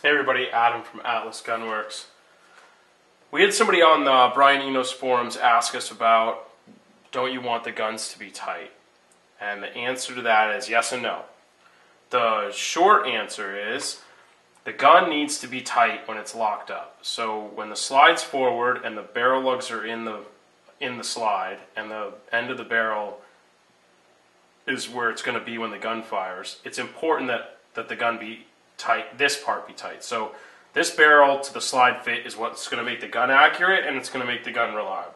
Hey everybody, Adam from Atlas Gunworks. We had somebody on the Brian Enos forums ask us about, don't you want the guns to be tight? And the answer to that is yes and no. The short answer is, the gun needs to be tight when it's locked up. So when the slide's forward and the barrel lugs are in the slide, and the end of the barrel is where it's going to be when the gun fires, it's important that the gun be tight, this part be tight. So this barrel to the slide fit is what's going to make the gun accurate, and it's going to make the gun reliable.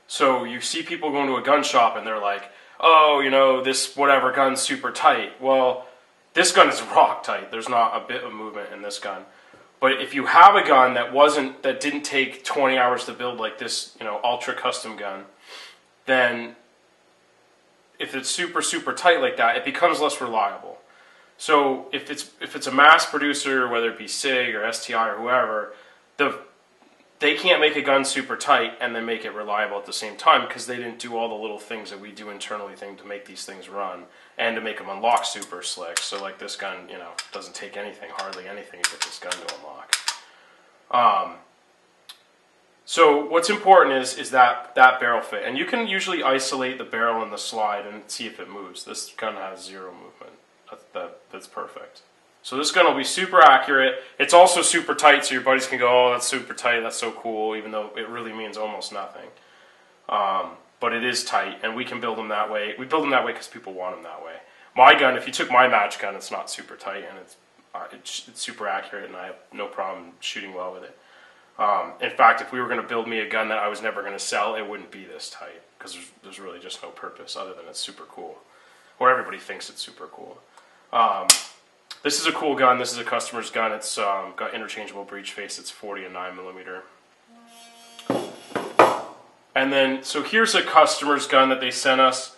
So you see people going to a gun shop and they're like, oh, you know, this whatever gun's super tight. Well, this gun is rock tight. There's not a bit of movement in this gun. But if you have a gun that didn't take 20 hours to build, like this, you know, ultra custom gun, then if it's super tight like that, it becomes less reliable. So if it's a mass producer, whether it be SIG or STI or whoever, they can't make a gun super tight and then make it reliable at the same time, because they didn't do all the little things that we do internally to make these things run and to make them unlock super slick. So like this gun, you know, doesn't take anything, hardly anything to get this gun to unlock. So what's important is that barrel fit, and you can usually isolate the barrel and the slide and see if it moves. This gun has zero movement. That's perfect. So this gun will be super accurate. It's also super tight, so your buddies can go, oh, that's super tight, that's so cool, even though it really means almost nothing. But it is tight, and we can build them that way. We build them that way because people want them that way. My gun, if you took my match gun, it's not super tight, and it's super accurate, and I have no problem shooting well with it. In fact, if we were going to build me a gun that I was never going to sell, it wouldn't be this tight, because there's really just no purpose other than it's super cool. Or everybody thinks it's super cool. This is a cool gun. This is a customer's gun. It's got interchangeable breech face. It's 40 and 9mm. And then, so here's a customer's gun that they sent us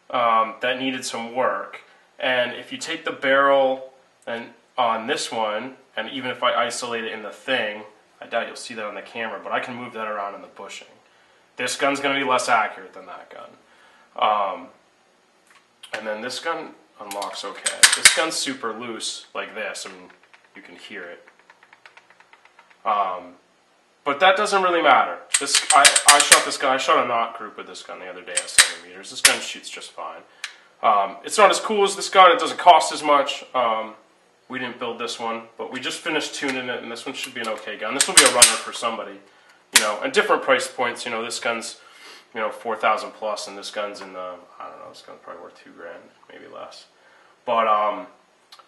that needed some work. And if you take the barrel and on this one, and even if I isolate it in the thing, I doubt you'll see that on the camera, but I can move that around in the bushing. This gun's going to be less accurate than that gun. And then this gun unlocks okay. This gun's super loose like this, and you can hear it. But that doesn't really matter. I shot this gun. I shot a knot group with this gun the other day at 7 meters. This gun shoots just fine. It's not as cool as this gun. It doesn't cost as much. We didn't build this one, but we just finished tuning it, and this one should be an okay gun. This will be a runner for somebody, you know. And different price points. You know, this gun's, you know, 4,000 plus, and this gun's in the, I don't know, this gun's probably worth $2,000, maybe less. But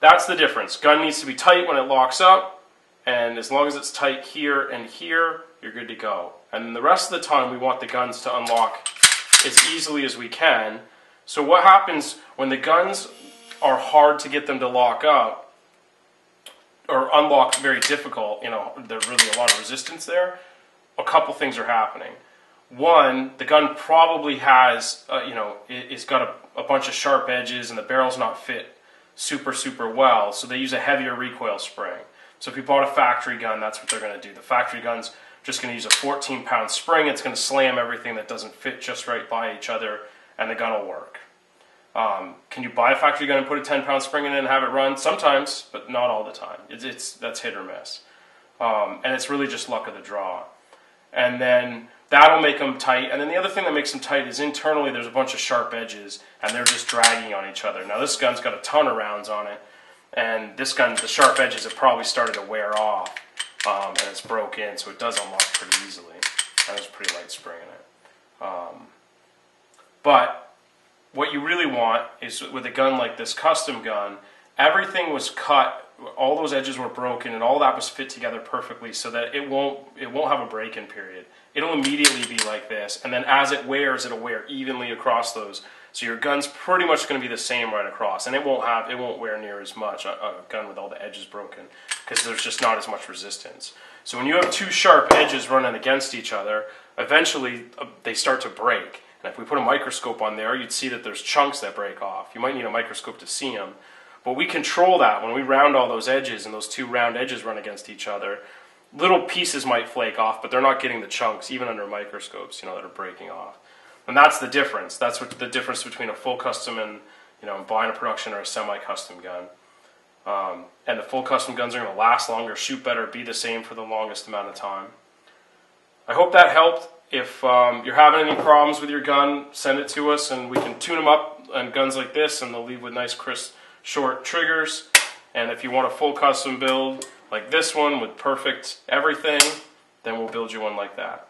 that's the difference. Gun needs to be tight when it locks up, and as long as it's tight here and here, you're good to go. And the rest of the time, we want the guns to unlock as easily as we can. So what happens when the guns are hard to get them to lock up, or unlock very difficult, you know, there's really a lot of resistance there, a couple things are happening. One, the gun probably has, you know, it's got a bunch of sharp edges, and the barrel's not fit super well, so they use a heavier recoil spring. So if you bought a factory gun, that's what they're going to do. The factory gun's just going to use a 14-pound spring. It's going to slam everything that doesn't fit just right by each other, and the gun will work. Can you buy a factory gun and put a 10-pound spring in it and have it run? Sometimes, but not all the time. That's hit or miss. And it's really just luck of the draw. And then that'll make them tight. And then the other thing that makes them tight is internally there's a bunch of sharp edges, and they're just dragging on each other. Now this gun's got a ton of rounds on it, and this gun, the sharp edges have probably started to wear off, and it's broke in, so it does unlock pretty easily. And there's a pretty light spring in it. But what you really want is, with a gun like this custom gun, everything was cut, all those edges were broken, and all that was fit together perfectly so that it won't have a break-in period. It'll immediately be like this, and then as it wears, it'll wear evenly across those. So your gun's pretty much going to be the same right across, and it won't wear near as much, a gun with all the edges broken, because there's just not as much resistance. So when you have two sharp edges running against each other, eventually they start to break. And if we put a microscope on there, you'd see that there's chunks that break off. You might need a microscope to see them. But we control that. When we round all those edges and those two round edges run against each other, little pieces might flake off, but they're not getting the chunks, even under microscopes, you know, that are breaking off. And that's the difference. That's what the difference between a full custom and, you know, buying a production or a semi-custom gun. and the full custom guns are going to last longer, shoot better, be the same for the longest amount of time. I hope that helped. If you're having any problems with your gun, send it to us and we can tune them up on guns like this, and they'll leave with nice crisp short triggers. And if you want a full custom build like this one with perfect everything, then we'll build you one like that.